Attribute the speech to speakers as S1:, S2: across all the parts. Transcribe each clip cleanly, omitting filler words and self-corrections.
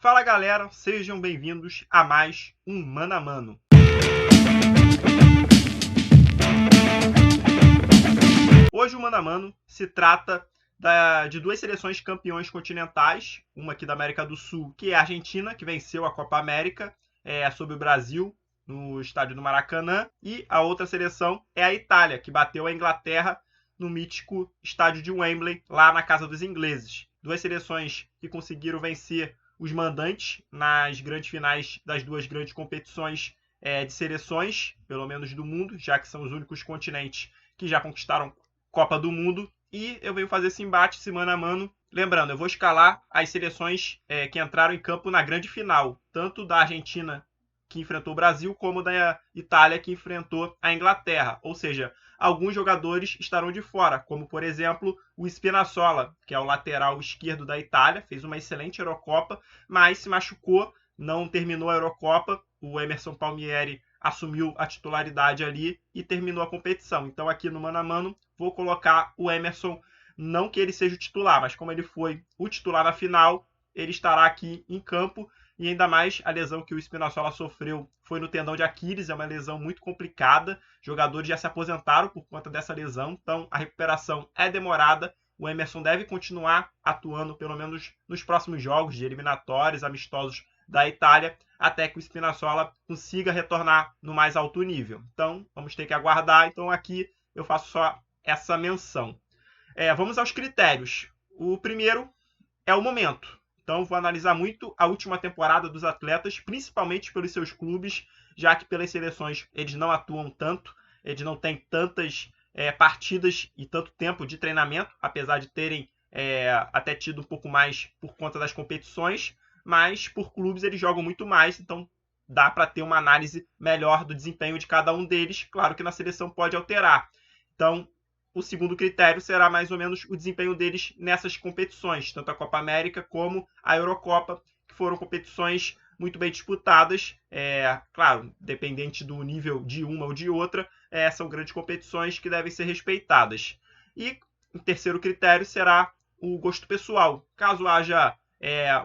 S1: Fala galera, sejam bem-vindos a mais um Mano a Mano. Hoje o Mano a Mano se trata de duas seleções campeões continentais, uma aqui da América do Sul, que é a Argentina, que venceu a Copa América sobre o Brasil no estádio do Maracanã, e a outra seleção é a Itália, que bateu a Inglaterra no mítico estádio de Wembley, lá na casa dos ingleses. Duas seleções que conseguiram vencer os mandantes nas grandes finais das duas grandes competições de seleções, pelo menos do mundo, já que são os únicos continentes que já conquistaram Copa do Mundo. E eu venho fazer esse embate, esse mano a mano. Lembrando, eu vou escalar as seleções que entraram em campo na grande final, tanto da Argentina, que enfrentou o Brasil, como da Itália, que enfrentou a Inglaterra. Ou seja, alguns jogadores estarão de fora, como, por exemplo, o Spinazzola, que é o lateral esquerdo da Itália, fez uma excelente Eurocopa, mas se machucou, não terminou a Eurocopa. O Emerson Palmieri assumiu a titularidade ali e terminou a competição. Então, aqui no Mano a Mano, vou colocar o Emerson, não que ele seja o titular, mas como ele foi o titular na final, ele estará aqui em campo. E ainda mais a lesão que o Spinazzola sofreu foi no tendão de Aquiles, é uma lesão muito complicada. Jogadores já se aposentaram por conta dessa lesão, então a recuperação é demorada. O Emerson deve continuar atuando pelo menos nos próximos jogos de eliminatórios, amistosos da Itália, até que o Spinazzola consiga retornar no mais alto nível. Então vamos ter que aguardar. Então aqui eu faço só essa menção. Vamos aos critérios. O primeiro é o momento. Então, vou analisar muito a última temporada dos atletas, principalmente pelos seus clubes, já que pelas seleções eles não atuam tanto, eles não têm tantas partidas e tanto tempo de treinamento, apesar de terem até tido um pouco mais por conta das competições, mas por clubes eles jogam muito mais, então dá para ter uma análise melhor do desempenho de cada um deles. Claro que na seleção pode alterar. Então, o segundo critério será mais ou menos o desempenho deles nessas competições, tanto a Copa América como a Eurocopa, que foram competições muito bem disputadas. Claro, dependente do nível de uma ou de outra, são grandes competições que devem ser respeitadas. E o terceiro critério será o gosto pessoal. Caso haja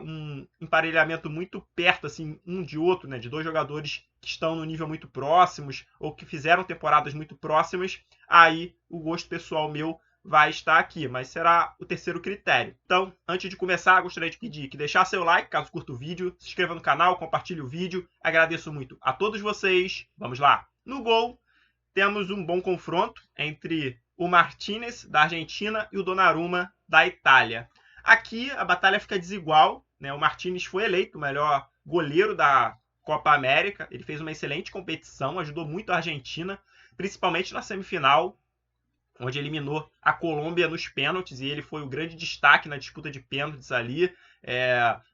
S1: um emparelhamento muito perto assim, um de outro, né, de dois jogadores que estão no nível muito próximos ou que fizeram temporadas muito próximas, aí o gosto pessoal meu vai estar aqui, mas será o terceiro critério. Então, antes de começar, gostaria de pedir que deixasse seu like, caso curta o vídeo, se inscreva no canal, compartilhe o vídeo, agradeço muito a todos vocês. Vamos lá! No gol, temos um bom confronto entre o Martínez, da Argentina, e o Donnarumma, da Itália. Aqui a batalha fica desigual, né? O Martínez foi eleito o melhor goleiro da Copa América, ele fez uma excelente competição, ajudou muito a Argentina, principalmente na semifinal, onde eliminou a Colômbia nos pênaltis, e ele foi o grande destaque na disputa de pênaltis ali,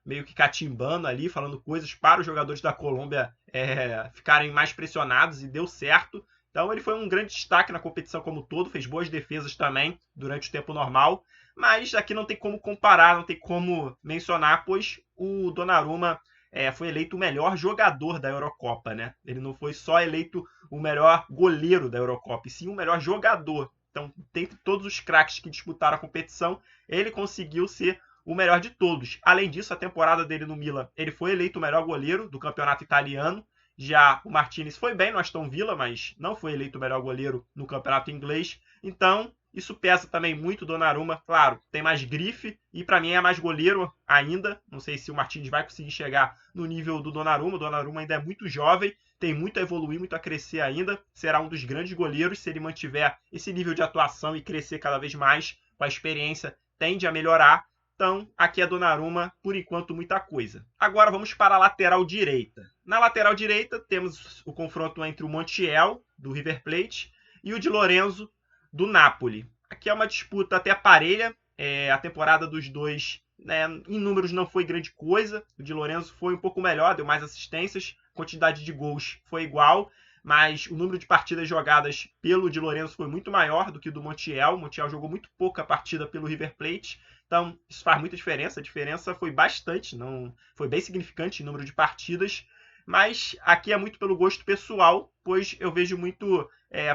S1: meio que catimbando ali, falando coisas para os jogadores da Colômbia ficarem mais pressionados, e deu certo. Então ele foi um grande destaque na competição como um todo, fez boas defesas também durante o tempo normal, mas aqui não tem como comparar, não tem como mencionar, pois o Donnarumma foi eleito o melhor jogador da Eurocopa, né? Ele não foi só eleito o melhor goleiro da Eurocopa, e sim o melhor jogador. Então, dentre todos os craques que disputaram a competição, ele conseguiu ser o melhor de todos. Além disso, a temporada dele no Milan, ele foi eleito o melhor goleiro do campeonato italiano. Já o Martínez foi bem no Aston Villa, mas não foi eleito o melhor goleiro no campeonato inglês. Então, isso pesa também muito o Donnarumma. Claro, tem mais grife e para mim é mais goleiro ainda. Não sei se o Martínez vai conseguir chegar no nível do Donnarumma. O Donnarumma ainda é muito jovem, tem muito a evoluir, muito a crescer ainda. Será um dos grandes goleiros se ele mantiver esse nível de atuação e crescer cada vez mais. Com a experiência, tende a melhorar. Então, aqui é Donnarumma, por enquanto, muita coisa. Agora vamos para a lateral direita. Na lateral direita, temos o confronto entre o Montiel, do River Plate, e o Di Lorenzo, do Napoli. Aqui é uma disputa até parelha. A temporada dos dois, né, em números, não foi grande coisa. O Di Lorenzo foi um pouco melhor, deu mais assistências. A quantidade de gols foi igual, mas o número de partidas jogadas pelo Di Lorenzo foi muito maior do que o do Montiel. O Montiel jogou muito pouca partida pelo River Plate. Então, isso faz muita diferença. A diferença foi bastante, não foi bem significante em número de partidas. Mas aqui é muito pelo gosto pessoal, pois eu vejo muito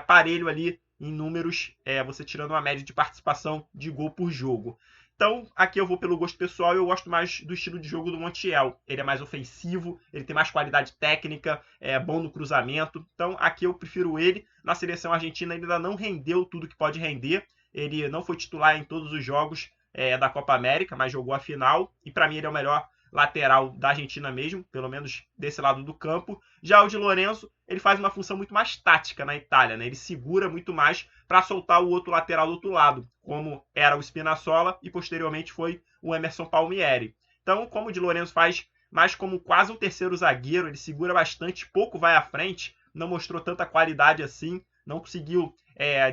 S1: parelho ali em números, você tirando uma média de participação de gol por jogo. Então, aqui eu vou pelo gosto pessoal e eu gosto mais do estilo de jogo do Montiel. Ele é mais ofensivo, ele tem mais qualidade técnica, é bom no cruzamento. Então, aqui eu prefiro ele. Na seleção argentina ele ainda não rendeu tudo que pode render. Ele não foi titular em todos os jogos da Copa América, mas jogou a final. E para mim ele é o melhor lateral da Argentina mesmo, pelo menos desse lado do campo. Já o Di Lorenzo, ele faz uma função muito mais tática na Itália, né? Ele segura muito mais para soltar o outro lateral do outro lado, como era o Spinazzola e posteriormente foi o Emerson Palmieri. Então, como o Di Lorenzo faz mais como quase um terceiro zagueiro, ele segura bastante, pouco vai à frente, não mostrou tanta qualidade assim, não conseguiu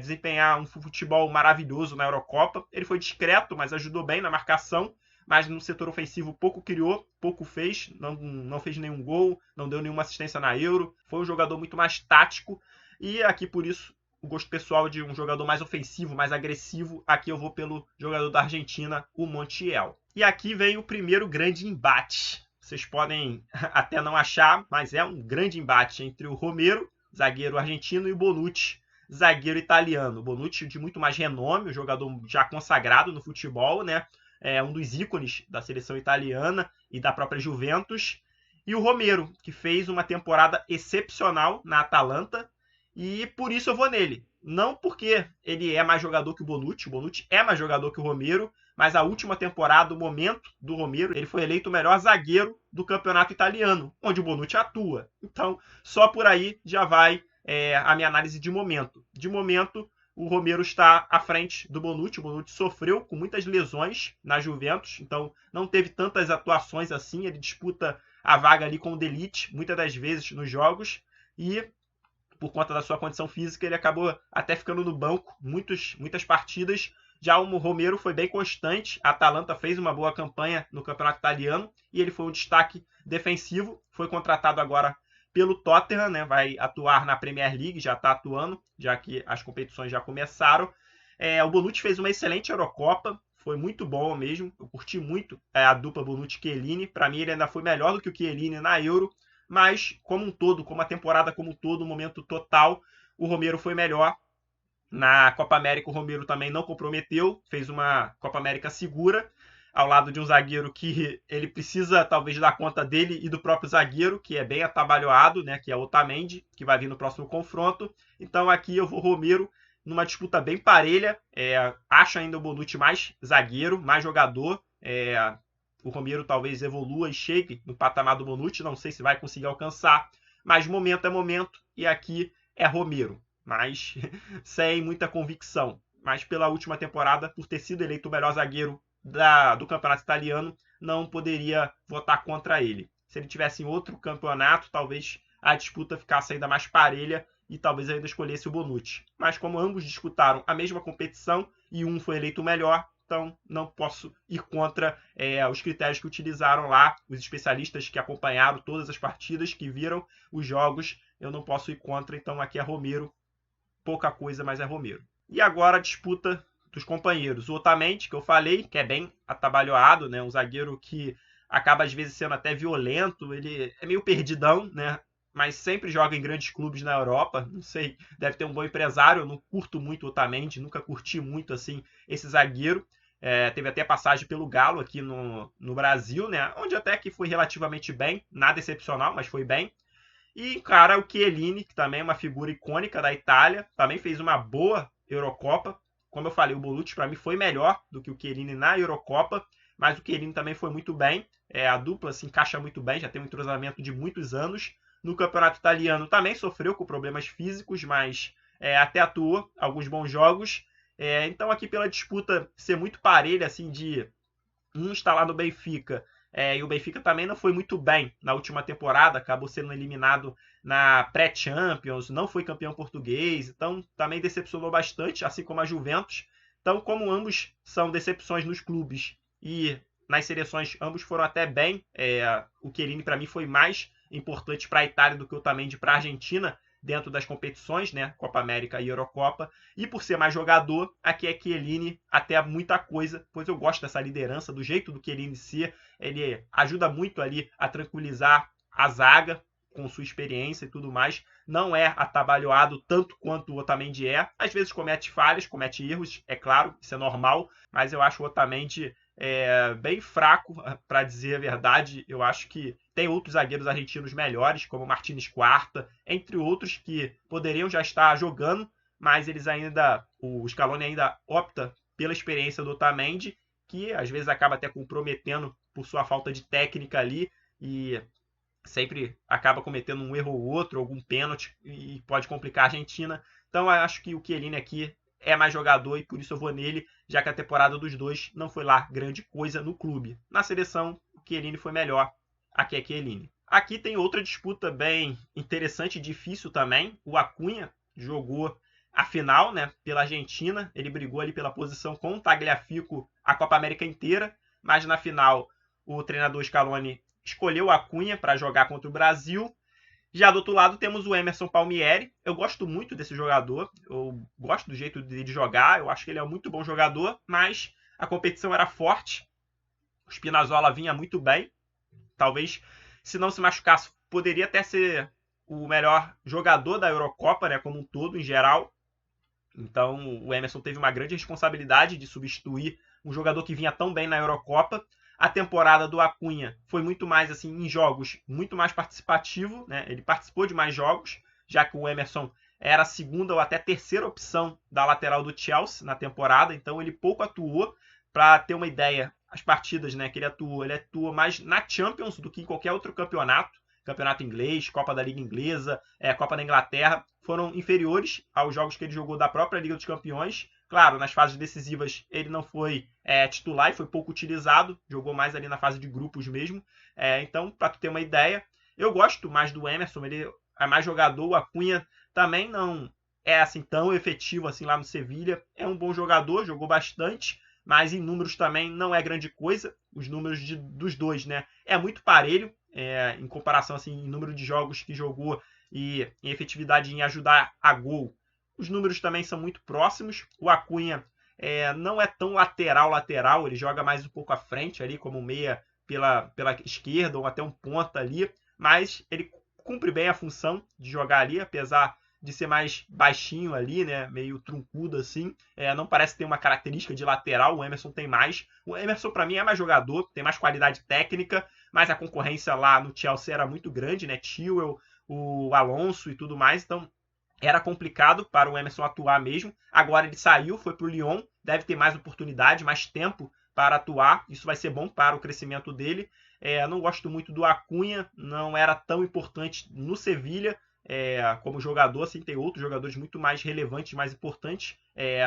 S1: desempenhar um futebol maravilhoso na Eurocopa. Ele foi discreto, mas ajudou bem na marcação, mas no setor ofensivo pouco criou, pouco fez, não fez nenhum gol, não deu nenhuma assistência na Euro. Foi um jogador muito mais tático e aqui por isso o gosto pessoal de um jogador mais ofensivo, mais agressivo, aqui eu vou pelo jogador da Argentina, o Montiel. E aqui vem o primeiro grande embate. Vocês podem até não achar, mas é um grande embate entre o Romero, zagueiro argentino, e o Bonucci, zagueiro italiano. O Bonucci de muito mais renome, um jogador já consagrado no futebol, né? É um dos ícones da seleção italiana e da própria Juventus. E o Romero, que fez uma temporada excepcional na Atalanta, e por isso eu vou nele. Não porque ele é mais jogador que o Bonucci é mais jogador que o Romero, mas a última temporada, o momento do Romero, ele foi eleito o melhor zagueiro do campeonato italiano, onde o Bonucci atua. Então, só por aí já vai a minha análise de momento. De momento, o Romero está à frente do Bonucci. O Bonucci sofreu com muitas lesões na Juventus, então não teve tantas atuações assim. Ele disputa a vaga ali com o De Ligt, muitas das vezes nos jogos, e por conta da sua condição física, ele acabou até ficando no banco muitas partidas. Já o Romero foi bem constante, a Atalanta fez uma boa campanha no campeonato italiano e ele foi um destaque defensivo, foi contratado agora pelo Tottenham, né? Vai atuar na Premier League, já está atuando, já que as competições já começaram. O Bonucci fez uma excelente Eurocopa, foi muito bom mesmo, eu curti muito a dupla Bonucci-Chiellini, para mim ele ainda foi melhor do que o Chiellini na Euro, mas como um todo, como a temporada como um todo, o momento total, o Romero foi melhor. Na Copa América o Romero também não comprometeu, fez uma Copa América segura, ao lado de um zagueiro que ele precisa talvez dar conta dele e do próprio zagueiro, que é bem atabalhoado, né, que é o Otamendi, que vai vir no próximo confronto. Então aqui eu vou Romero numa disputa bem parelha, acho ainda o Bonucci mais zagueiro, mais jogador, o Romero talvez evolua e chegue no patamar do Bonucci, não sei se vai conseguir alcançar, mas momento é momento e aqui é Romero, mas sem muita convicção. Mas pela última temporada, por ter sido eleito o melhor zagueiro do campeonato italiano, não poderia votar contra ele. Se ele tivesse em outro campeonato, talvez a disputa ficasse ainda mais parelha e talvez ainda escolhesse o Bonucci. Mas como ambos disputaram a mesma competição e um foi eleito o melhor, então não posso ir contra os critérios que utilizaram lá, os especialistas que acompanharam todas as partidas, que viram os jogos, eu não posso ir contra, então aqui é Romero, pouca coisa, mas é Romero. E agora a disputa dos companheiros. O Otamendi, que eu falei, que é bem atabalhoado, né? Um zagueiro que acaba às vezes sendo até violento, ele é meio perdidão, né? Mas sempre joga em grandes clubes na Europa, não sei, deve ter um bom empresário, eu não curto muito o Otamendi, nunca curti muito assim esse zagueiro. Teve até passagem pelo Galo aqui no Brasil, né? Onde até que foi relativamente bem, nada excepcional, mas foi bem. E encara o Chiellini, que também é uma figura icônica da Itália, também fez uma boa Eurocopa. Como eu falei, o Bonucci para mim foi melhor do que o Chiellini na Eurocopa, mas o Chiellini também foi muito bem. A dupla se encaixa muito bem, já tem um entrosamento de muitos anos. No campeonato italiano também sofreu com problemas físicos, mas até atuou alguns bons jogos. Então aqui pela disputa ser muito parelha, assim, de um está lá no Benfica, e o Benfica também não foi muito bem na última temporada, acabou sendo eliminado na pré-Champions, não foi campeão português, então também decepcionou bastante, assim como a Juventus. Então, como ambos são decepções nos clubes e nas seleções ambos foram até bem, o Chiellini para mim foi mais importante para a Itália do que o Otamendi para a Argentina, dentro das competições, né, Copa América e Eurocopa, e por ser mais jogador, aqui é Chiellini até muita coisa, pois eu gosto dessa liderança, do jeito do Chiellini ser, ele ajuda muito ali a tranquilizar a zaga, com sua experiência e tudo mais, não é atabalhoado tanto quanto o Otamendi é. Às vezes comete falhas, comete erros, é claro, isso é normal, mas eu acho o Otamendi bem fraco, para dizer a verdade. Eu acho que tem outros zagueiros argentinos melhores, como Martínez Quarta, entre outros, que poderiam já estar jogando, mas o Scaloni ainda opta pela experiência do Otamendi, que às vezes acaba até comprometendo por sua falta de técnica ali, e sempre acaba cometendo um erro ou outro, algum pênalti, e pode complicar a Argentina. Então eu acho que o Chiellini aqui é mais jogador, e por isso eu vou nele, já que a temporada dos dois não foi lá grande coisa no clube. Na seleção, o Chiellini foi melhor. Aqui é Chiellini. Aqui tem outra disputa bem interessante e difícil também. O Acunha jogou a final, né, pela Argentina. Ele brigou ali pela posição com o Tagliafico a Copa América inteira, mas na final o treinador Scaloni escolheu o Acunha para jogar contra o Brasil. Já do outro lado temos o Emerson Palmieri. Eu gosto muito desse jogador, eu gosto do jeito dele jogar, eu acho que ele é um muito bom jogador, mas a competição era forte, o Spinazzola vinha muito bem, talvez se não se machucasse poderia até ser o melhor jogador da Eurocopa, né, como um todo, em geral. Então o Emerson teve uma grande responsabilidade de substituir um jogador que vinha tão bem na Eurocopa. A temporada do Acunha foi muito mais assim em jogos, muito mais participativo, né? Ele participou de mais jogos, já que o Emerson era a segunda ou até terceira opção da lateral do Chelsea na temporada, então ele pouco atuou. Para ter uma ideia, as partidas, né, que ele atua mais na Champions do que em qualquer outro campeonato. Campeonato inglês, Copa da Liga Inglesa, Copa da Inglaterra, foram inferiores aos jogos que ele jogou da própria Liga dos Campeões. Claro, nas fases decisivas ele não foi titular e foi pouco utilizado, jogou mais ali na fase de grupos mesmo. Então, para tu ter uma ideia, eu gosto mais do Emerson, ele é mais jogador. O Acunha também não é assim tão efetivo assim lá no Sevilha, é um bom jogador, jogou bastante, mas em números também não é grande coisa. Os números dos dois, né, é muito parelho, em comparação assim, em número de jogos que jogou e em efetividade em ajudar a gol. Os números também são muito próximos. O Acunha não é tão lateral, ele joga mais um pouco à frente ali, como meia pela esquerda, ou até um ponta ali, mas ele cumpre bem a função de jogar ali, apesar de ser mais baixinho ali, né, meio truncudo assim. Não parece ter uma característica de lateral, o Emerson tem mais. O Emerson, para mim, é mais jogador, tem mais qualidade técnica, mas a concorrência lá no Chelsea era muito grande, né, Chilwell, o Alonso e tudo mais, então era complicado para o Emerson atuar mesmo. Agora ele saiu, foi para o Lyon, deve ter mais oportunidade, mais tempo para atuar. Isso vai ser bom para o crescimento dele. Não gosto muito do Acunha, não era tão importante no Sevilha como jogador. Assim, tem outros jogadores muito mais relevantes, mais importantes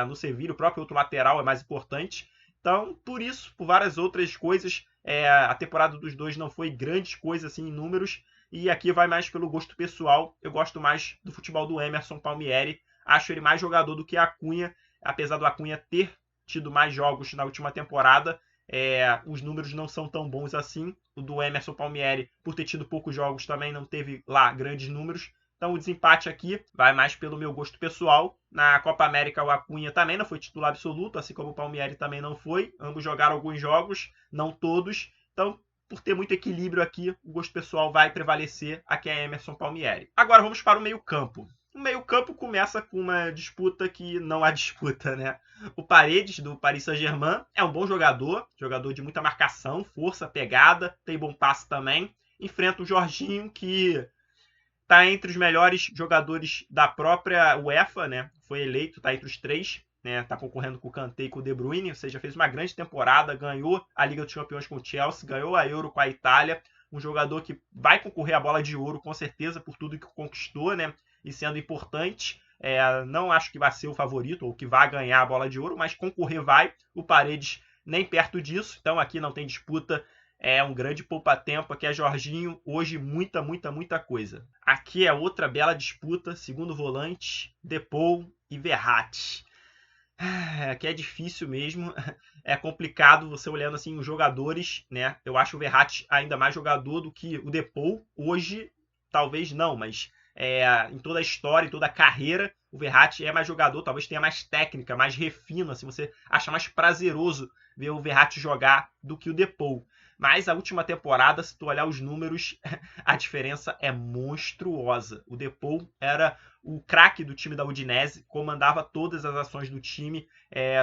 S1: no Sevilha. O próprio outro lateral é mais importante. Então, por isso, por várias outras coisas, a temporada dos dois não foi grandes coisas assim, em números. E aqui vai mais pelo gosto pessoal. Eu gosto mais do futebol do Emerson Palmieri. Acho ele mais jogador do que a Acunha. Apesar do Acunha ter tido mais jogos na última temporada, os números não são tão bons assim. O do Emerson Palmieri, por ter tido poucos jogos, também não teve lá grandes números. Então o desempate aqui vai mais pelo meu gosto pessoal. Na Copa América o Acunha também não foi titular absoluto, assim como o Palmieri também não foi. Ambos jogaram alguns jogos, não todos. Então, por ter muito equilíbrio aqui, o gosto pessoal vai prevalecer. Aqui é Emerson Palmieri. Agora vamos para o meio-campo. O meio-campo começa com uma disputa que não há disputa, né? O Paredes, do Paris Saint-Germain, é um bom jogador de muita marcação, força, pegada, tem bom passe também. Enfrenta o Jorginho, que está entre os melhores jogadores da própria UEFA, né? Foi eleito, está entre os 3. Está concorrendo com o Kanté e com o De Bruyne, ou seja, fez uma grande temporada, ganhou a Liga dos Campeões com o Chelsea, ganhou a Euro com a Itália, um jogador que vai concorrer à bola de ouro com certeza por tudo que conquistou, né? E sendo importante. Não acho que vai ser o favorito ou que vai ganhar a bola de ouro, mas concorrer vai. O Paredes nem perto disso, então aqui não tem disputa. É um grande poupa-tempo, aqui é Jorginho, hoje muita coisa. Aqui é outra bela disputa, segundo volante, Depou e Verratti. Aqui é difícil mesmo, é complicado você olhando assim os jogadores, né? Eu acho o Verratti ainda mais jogador do que o Depou. Hoje, talvez não, mas em toda a história, em toda a carreira, o Verratti é mais jogador, talvez tenha mais técnica, mais refino, assim, você acha mais prazeroso ver o Verratti jogar do que o Depou. Mas a última temporada, se tu olhar os números, a diferença é monstruosa. O Depou era o craque do time da Udinese, comandava todas as ações do time,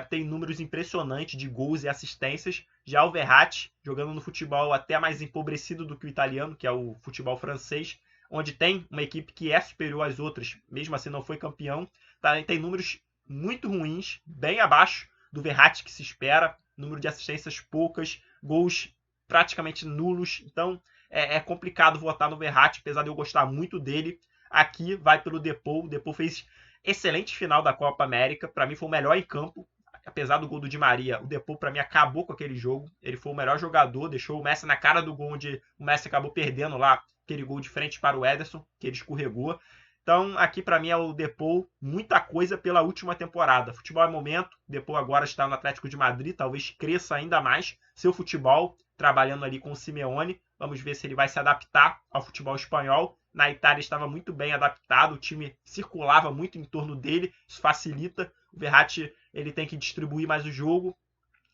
S1: tem números impressionantes de gols e assistências. Já o Verratti, jogando no futebol até mais empobrecido do que o italiano, que é o futebol francês, onde tem uma equipe que é superior às outras, mesmo assim não foi campeão, tá? Tem números muito ruins, bem abaixo do Verratti que se espera, número de assistências poucas, gols praticamente nulos, então é complicado votar no Verratti, apesar de eu gostar muito dele. Aqui vai pelo Depou. O Depou fez excelente final da Copa América, para mim foi o melhor em campo, apesar do gol do Di Maria. O Depou para mim acabou com aquele jogo, ele foi o melhor jogador, deixou o Messi na cara do gol, onde o Messi acabou perdendo lá aquele gol de frente para o Ederson, que ele escorregou. Então, aqui para mim é o Depou, muita coisa pela última temporada. Futebol é momento, Depou agora está no Atlético de Madrid, talvez cresça ainda mais seu futebol, trabalhando ali com o Simeone. Vamos ver se ele vai se adaptar ao futebol espanhol. Na Itália estava muito bem adaptado, o time circulava muito em torno dele, isso facilita. O Verratti ele tem que distribuir mais o jogo,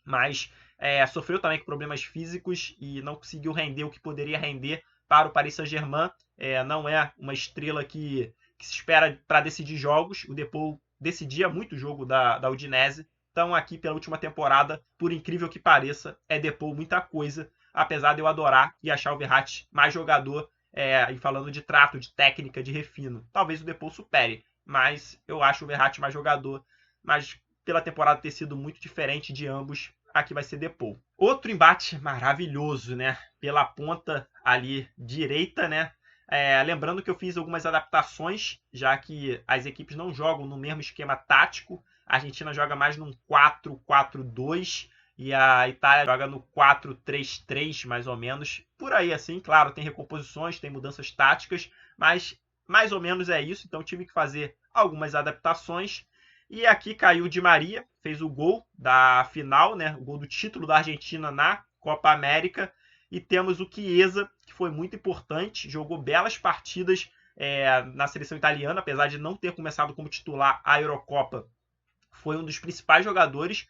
S1: mas sofreu também com problemas físicos e não conseguiu render o que poderia render para o Paris Saint-Germain. Não é uma estrela que se espera para decidir jogos. O Depou decidia muito o jogo da Udinese. Então, aqui pela última temporada, por incrível que pareça, é Depou muita coisa, apesar de eu adorar e achar o Verratti mais jogador. E falando de trato, de técnica, de refino, talvez o Depou supere, mas eu acho o Verratti mais jogador. Mas pela temporada ter sido muito diferente de ambos, aqui vai ser Depou. Outro embate maravilhoso, né? Pela ponta ali direita, né? Lembrando que eu fiz algumas adaptações, já que as equipes não jogam no mesmo esquema tático. A Argentina joga mais num 4-4-2 e a Itália joga no 4-3-3, mais ou menos. Por aí, assim, claro, tem recomposições, tem mudanças táticas, mas mais ou menos é isso. Então tive que fazer algumas adaptações. E aqui caiu o Di Maria, fez o gol da final, né? O gol do título da Argentina na Copa América. E temos o Chiesa, que foi muito importante, jogou belas partidas na seleção italiana, apesar de não ter começado como titular a Eurocopa. Foi um dos principais jogadores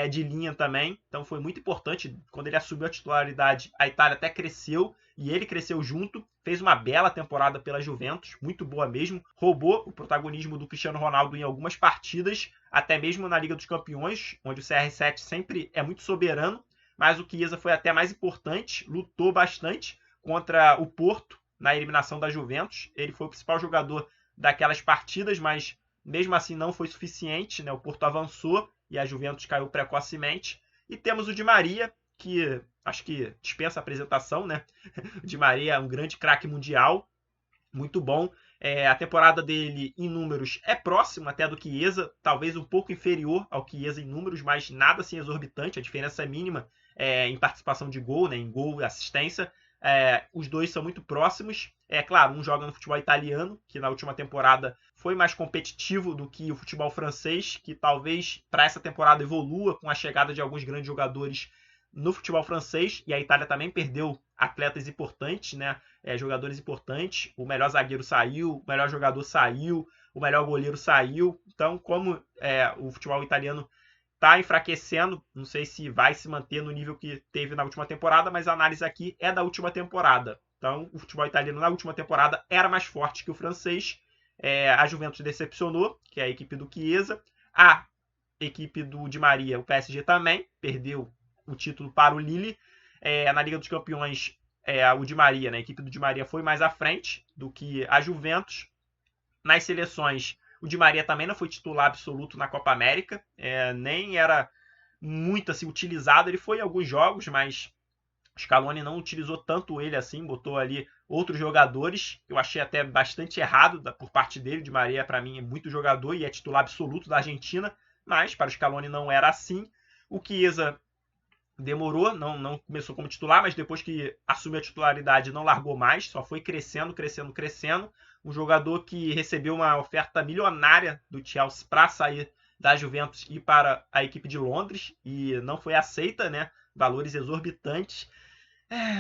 S1: de linha também, então foi muito importante. Quando ele assumiu a titularidade, a Itália até cresceu e ele cresceu junto, fez uma bela temporada pela Juventus, muito boa mesmo, roubou o protagonismo do Cristiano Ronaldo em algumas partidas, até mesmo na Liga dos Campeões, onde o CR7 sempre é muito soberano, mas o Chiesa foi até mais importante, lutou bastante contra o Porto na eliminação da Juventus, ele foi o principal jogador daquelas partidas, mas mesmo assim não foi suficiente, né? O Porto avançou e a Juventus caiu precocemente. E temos o Di Maria, que acho que dispensa apresentação, né? O Di Maria é um grande craque mundial, muito bom. A temporada dele em números é próximo até do Chiesa, talvez um pouco inferior ao Chiesa em números, mas nada assim exorbitante, a diferença é mínima em participação de gol, né? Em gol e assistência. Os dois são muito próximos. Claro, um joga no futebol italiano, que na última temporada foi mais competitivo do que o futebol francês, que talvez para essa temporada evolua com a chegada de alguns grandes jogadores no futebol francês, e a Itália também perdeu atletas importantes, né? Jogadores importantes. O melhor zagueiro saiu, o melhor jogador saiu, o melhor goleiro saiu. Então, como o futebol italiano está enfraquecendo, não sei se vai se manter no nível que teve na última temporada, mas a análise aqui é da última temporada. Então, o futebol italiano na última temporada era mais forte que o francês. A Juventus decepcionou, que é a equipe do Chiesa. A equipe do Di Maria, o PSG também, perdeu o título para o Lille. Na Liga dos Campeões, o Di Maria, né, a equipe do Di Maria foi mais à frente do que a Juventus. Nas seleções, o Di Maria também não foi titular absoluto na Copa América, nem era muito assim utilizado. Ele foi em alguns jogos, mas o Scaloni não utilizou tanto ele assim, botou ali outros jogadores. Eu achei até bastante errado por parte dele. O Di Maria, para mim, é muito jogador e é titular absoluto da Argentina, mas para o Scaloni não era assim. O Chiesa demorou, não começou como titular, mas depois que assumiu a titularidade não largou mais, só foi crescendo. Um jogador que recebeu uma oferta milionária do Chelsea para sair da Juventus e ir para a equipe de Londres e não foi aceita, né? Valores exorbitantes.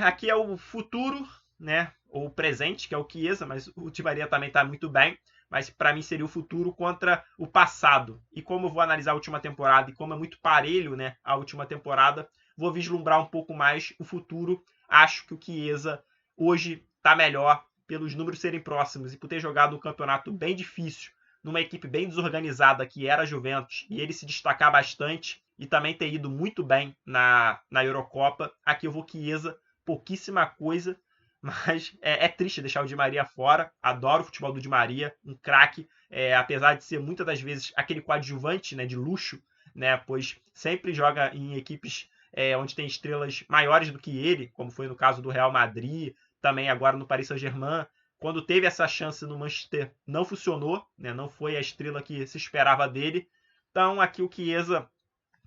S1: Aqui é o futuro, né? Ou o presente, que é o Chiesa, mas o Di Maria também está muito bem. Mas para mim seria o futuro contra o passado. E como eu vou analisar a última temporada e como é muito parelho, né, a última temporada, vou vislumbrar um pouco mais o futuro. Acho que o Chiesa hoje está melhor pelos números serem próximos e por ter jogado um campeonato bem difícil, numa equipe bem desorganizada que era a Juventus, e ele se destacar bastante e também ter ido muito bem na Eurocopa. Aqui eu vou Chiesa, pouquíssima coisa, mas é triste deixar o Di Maria fora. Adoro o futebol do Di Maria, um craque, apesar de ser muitas das vezes aquele coadjuvante, né, de luxo, né, pois sempre joga em equipes onde tem estrelas maiores do que ele, como foi no caso do Real Madrid, também agora no Paris Saint-Germain. Quando teve essa chance no Manchester, não funcionou, né, não foi a estrela que se esperava dele. Então aqui o Chiesa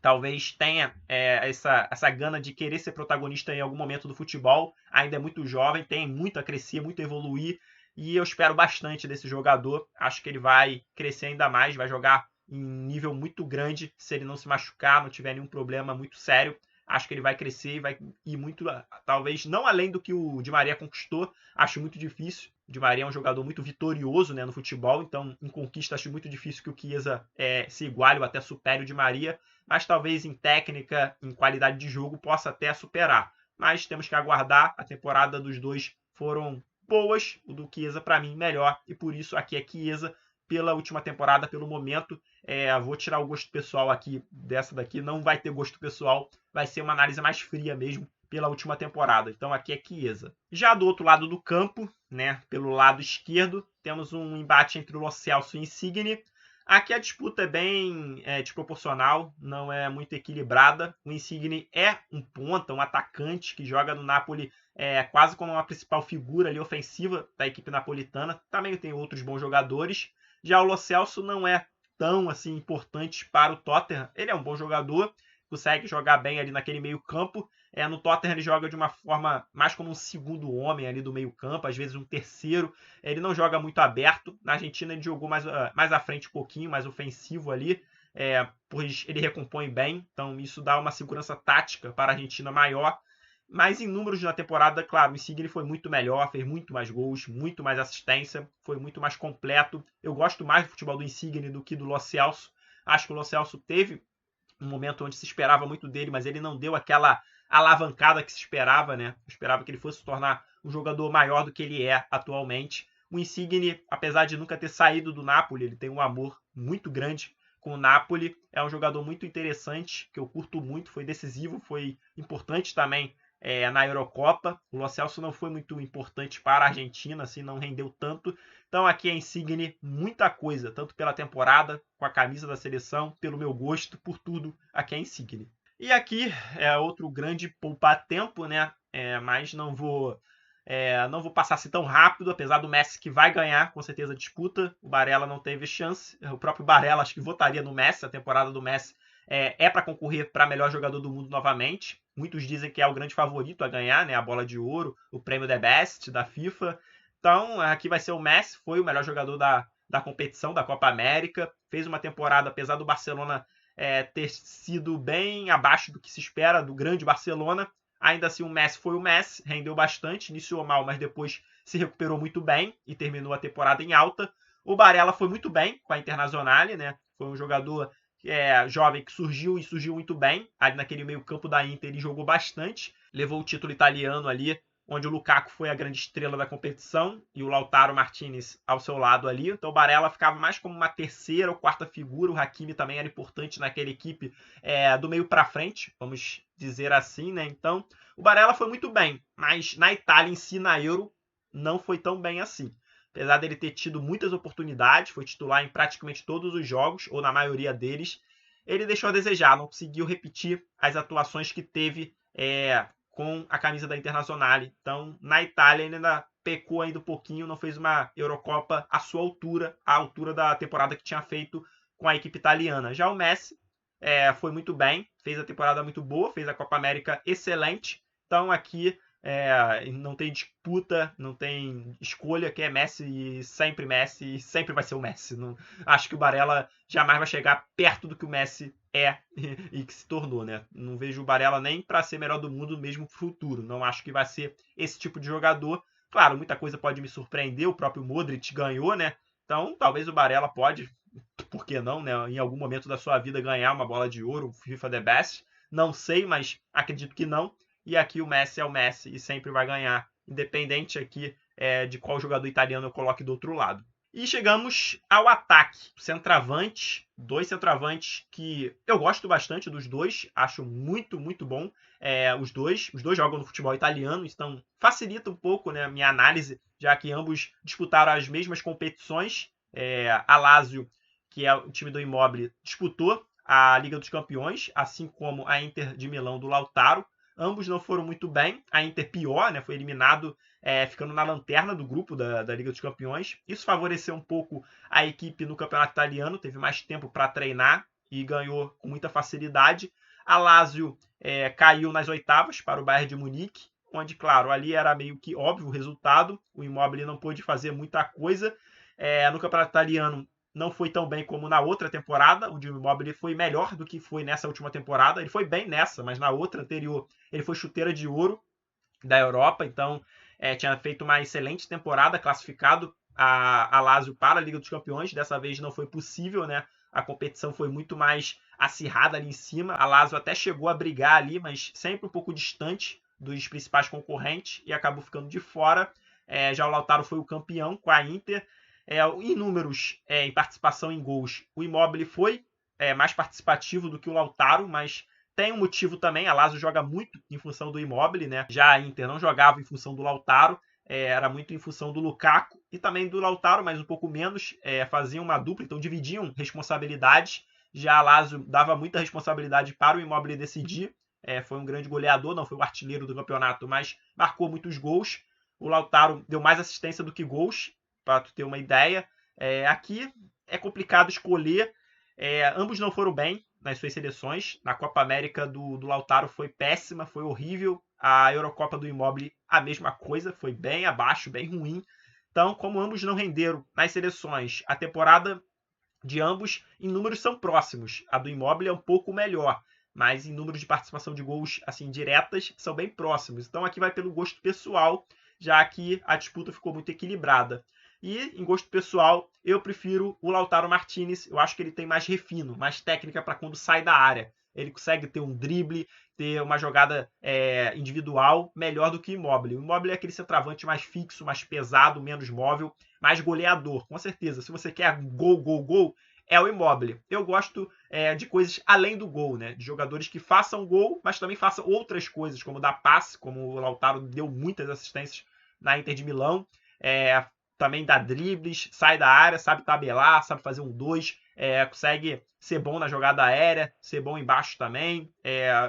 S1: talvez tenha essa gana de querer ser protagonista em algum momento do futebol. Ainda é muito jovem, tem muito a crescer, muito a evoluir. E eu espero bastante desse jogador. Acho que ele vai crescer ainda mais, vai jogar em nível muito grande se ele não se machucar, não tiver nenhum problema muito sério. Acho que ele vai crescer e vai ir muito, talvez não além do que o Di Maria conquistou. Acho muito difícil. O Di Maria é um jogador muito vitorioso, né, no futebol, então em conquista acho muito difícil que o Chiesa se iguale ou até supere o Di Maria, mas talvez em técnica, em qualidade de jogo, possa até superar. Mas temos que aguardar. A temporada dos dois foram boas, o do Chiesa para mim melhor, e por isso aqui é Chiesa pela última temporada, pelo momento. Vou tirar o gosto pessoal aqui dessa daqui, não vai ter gosto pessoal, vai ser uma análise mais fria mesmo pela última temporada. Então aqui é Chiesa. Já do outro lado do campo, né, pelo lado esquerdo, temos um embate entre o Lo Celso e o Insigne. Aqui a disputa é bem desproporcional, não é muito equilibrada. O Insigne é um ponta, um atacante que joga no Napoli quase como uma principal figura ali ofensiva da equipe napolitana. Também tem outros bons jogadores. Já o Lo Celso não é tão assim importante para o Tottenham. Ele é um bom jogador, consegue jogar bem ali naquele meio campo. No Tottenham ele joga de uma forma mais como um segundo homem ali do meio campo, às vezes um terceiro. Ele não joga muito aberto. Na Argentina ele jogou mais à frente um pouquinho, mais ofensivo ali, pois ele recompõe bem. Então isso dá uma segurança tática para a Argentina maior. Mas em números na temporada, claro, o Insigne foi muito melhor, fez muito mais gols, muito mais assistência, foi muito mais completo. Eu gosto mais do futebol do Insigne do que do Lo Celso. Acho que o Lo Celso teve um momento onde se esperava muito dele, mas ele não deu aquela alavancada que se esperava, né? Eu esperava que ele fosse se tornar um jogador maior do que ele é atualmente. O Insigne, apesar de nunca ter saído do Napoli, ele tem um amor muito grande com o Napoli. É um jogador muito interessante, que eu curto muito, foi decisivo, foi importante também na Eurocopa. O Lo Celso não foi muito importante para a Argentina, assim, não rendeu tanto. Então aqui é Insigne, muita coisa, tanto pela temporada, com a camisa da seleção, pelo meu gosto, por tudo, aqui é Insigne. E aqui é outro grande poupar-tempo, né? Mas não vou passar assim tão rápido, apesar do Messi que vai ganhar, com certeza, a disputa. O Barella não teve chance. O próprio Barella acho que votaria no Messi. A temporada do Messi para concorrer para melhor jogador do mundo novamente. Muitos dizem que é o grande favorito a ganhar, né? A bola de ouro, o prêmio The Best da FIFA. Então, aqui vai ser o Messi, foi o melhor jogador da competição, da Copa América. Fez uma temporada, apesar do Barcelona ter sido bem abaixo do que se espera do grande Barcelona. Ainda assim, o Messi foi o Messi, rendeu bastante, iniciou mal, mas depois se recuperou muito bem e terminou a temporada em alta. O Barella foi muito bem com a Internazionale, né? Foi um jogador jovem que surgiu e surgiu muito bem. Ali naquele meio campo da Inter ele jogou bastante, levou o título italiano ali, onde o Lukaku foi a grande estrela da competição e o Lautaro Martinez ao seu lado ali. Então o Barella ficava mais como uma terceira ou quarta figura. O Hakimi também era importante naquela equipe do meio para frente, vamos dizer assim, né? Então o Barella foi muito bem, mas na Itália em si, na Euro, não foi tão bem assim. Apesar dele ter tido muitas oportunidades, foi titular em praticamente todos os jogos, ou na maioria deles, ele deixou a desejar, não conseguiu repetir as atuações que teve com a camisa da Internazionale. Então, na Itália, ele ainda pecou ainda um pouquinho, não fez uma Eurocopa à sua altura, à altura da temporada que tinha feito com a equipe italiana. Já o Messi foi muito bem, fez a temporada muito boa, fez a Copa América excelente. Então, aqui não tem disputa, não tem escolha, que é Messi e sempre vai ser o Messi. Não, acho que o Barella jamais vai chegar perto do que o Messi e que se tornou, né? Não vejo o Barella nem para ser melhor do mundo mesmo futuro. Não acho que vai ser esse tipo de jogador. Claro, muita coisa pode me surpreender, o próprio Modric ganhou, né? Então, talvez o Barella pode, por que não, né? Em algum momento da sua vida ganhar uma bola de ouro, o FIFA The Best. Não sei, mas acredito que não. E aqui o Messi é o Messi e sempre vai ganhar, independente aqui de qual jogador italiano eu coloque do outro lado. E chegamos ao ataque. Centroavante, dois centroavantes que eu gosto bastante dos dois, acho muito, muito bom. Os dois jogam no futebol italiano, então facilita um pouco, né, a minha análise, já que ambos disputaram as mesmas competições. A Lazio, que é o time do Immobile, disputou a Liga dos Campeões, assim como a Inter de Milão do Lautaro. Ambos não foram muito bem. A Inter pior, né, foi eliminado ficando na lanterna do grupo da Liga dos Campeões. Isso favoreceu um pouco a equipe no campeonato italiano, teve mais tempo para treinar e ganhou com muita facilidade. A Lazio caiu nas oitavas para o Bayern de Munique, onde, claro, ali era meio que óbvio o resultado. O Immobile não pôde fazer muita coisa. No campeonato italiano não foi tão bem como na outra temporada, onde o Immobile foi melhor do que foi nessa última temporada. Ele foi bem nessa, mas na outra anterior ele foi chuteira de ouro da Europa, então tinha feito uma excelente temporada, classificado a Lazio para a Liga dos Campeões. Dessa vez não foi possível, né? A competição foi muito mais acirrada ali em cima. A Lazio até chegou a brigar ali, mas sempre um pouco distante dos principais concorrentes e acabou ficando de fora. Já o Lautaro foi o campeão com a Inter. Em números, em participação em gols, o Immobile foi mais participativo do que o Lautaro, mas tem um motivo também. A Lazio joga muito em função do Immobile, né? Já a Inter não jogava em função do Lautaro, era muito em função do Lukaku e também do Lautaro, mas um pouco menos. Faziam uma dupla, então dividiam responsabilidades. Já a Lazio dava muita responsabilidade para o Immobile decidir. Foi um grande goleador, não foi o artilheiro do campeonato, mas marcou muitos gols. O Lautaro deu mais assistência do que gols, para tu ter uma ideia. Aqui é complicado escolher. Ambos não foram bem nas suas seleções. Na Copa América do Lautaro foi péssima, foi horrível. A Eurocopa do Immobile, a mesma coisa, foi bem abaixo, bem ruim. Então, como ambos não renderam nas seleções, a temporada de ambos em números são próximos. A do Immobile é um pouco melhor, mas em números de participação de gols assim diretas são bem próximos. Então aqui vai pelo gosto pessoal, já que a disputa ficou muito equilibrada. E em gosto pessoal, eu prefiro o Lautaro Martinez. Eu acho que ele tem mais refino, mais técnica para quando sai da área. Ele consegue ter um drible, ter uma jogada individual melhor do que o Immobile. O Immobile é aquele centroavante mais fixo, mais pesado, menos móvel, mais goleador. Com certeza, se você quer gol, gol, gol, é o Immobile. Eu gosto de coisas além do gol, né? De jogadores que façam gol, mas também façam outras coisas, como dar passe, como o Lautaro deu muitas assistências na Inter de Milão. Também dá dribles, sai da área, sabe tabelar, sabe fazer um 2, consegue ser bom na jogada aérea, ser bom embaixo também,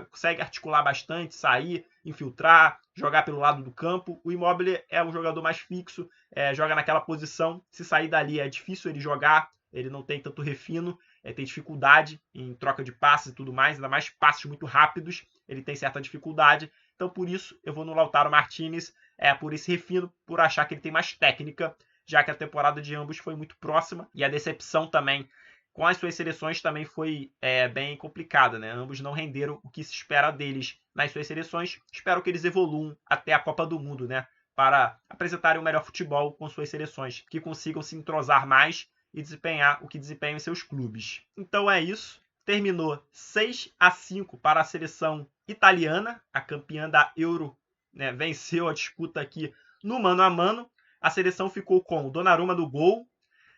S1: consegue articular bastante, sair, infiltrar, jogar pelo lado do campo. O Immobile é um jogador mais fixo, joga naquela posição. Se sair dali é difícil ele jogar, ele não tem tanto refino, tem dificuldade em troca de passes e tudo mais, ainda mais passes muito rápidos, ele tem certa dificuldade. Então por isso eu vou no Lautaro Martinez, por esse refino, por achar que ele tem mais técnica, já que a temporada de ambos foi muito próxima e a decepção também com as suas seleções também foi bem complicada, né? Ambos não renderam o que se espera deles nas suas seleções. Espero que eles evoluam até a Copa do Mundo, né? Para apresentarem o melhor futebol com suas seleções, que consigam se entrosar mais e desempenhar o que desempenham em seus clubes. Então é isso. Terminou 6-5 para a seleção italiana, a campeã da Euro, né? Venceu a disputa aqui no mano a mano. A seleção ficou com o Donnarumma no gol.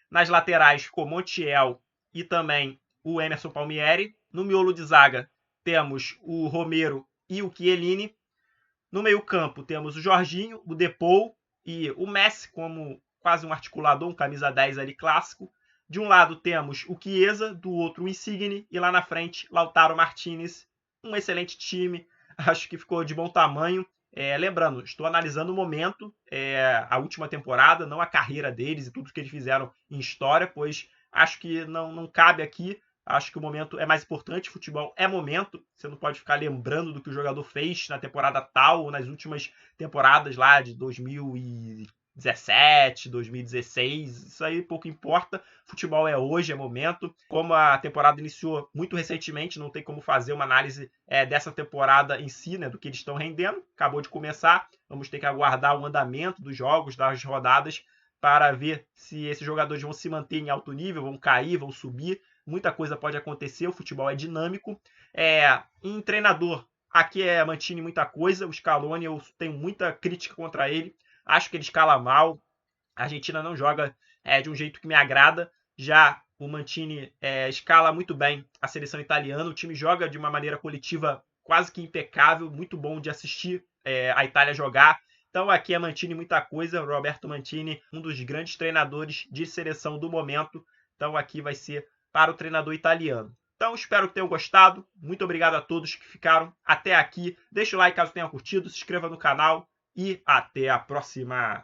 S1: Nas laterais ficou Montiel e também o Emerson Palmieri. No miolo de zaga temos o Romero e o Chiellini. No meio-campo temos o Jorginho, o Depou e o Messi como quase um articulador, um camisa 10 ali clássico. De um lado temos o Chiesa, do outro o Insigne e lá na frente Lautaro Martinez. Um excelente time, acho que ficou de bom tamanho. Lembrando, estou analisando o momento, a última temporada, não a carreira deles e tudo que eles fizeram em história, pois acho que não cabe aqui. Acho que o momento é mais importante. Futebol é momento. Você não pode ficar lembrando do que o jogador fez na temporada tal ou nas últimas temporadas lá de 2017, 2016. Isso aí pouco importa. Futebol é hoje, é momento. Como a temporada iniciou muito recentemente, não tem como fazer uma análise dessa temporada em si, né, do que eles estão rendendo. Acabou de começar. Vamos ter que aguardar o andamento dos jogos, das rodadas, para ver se esses jogadores vão se manter em alto nível, vão cair, vão subir. muita coisa pode acontecer, o futebol é dinâmico. Em treinador, aqui é Mancini muita coisa, o Scaloni eu tenho muita crítica contra ele, acho que ele escala mal, a Argentina não joga de um jeito que me agrada, já o Mancini escala muito bem a seleção italiana, o time joga de uma maneira coletiva quase que impecável, muito bom de assistir a Itália jogar. Então aqui é Mancini muita coisa, Roberto Mancini, um dos grandes treinadores de seleção do momento. Então aqui vai ser para o treinador italiano. Então espero que tenham gostado. Muito obrigado a todos que ficaram até aqui. Deixa o like caso tenham curtido, se inscreva no canal e até a próxima.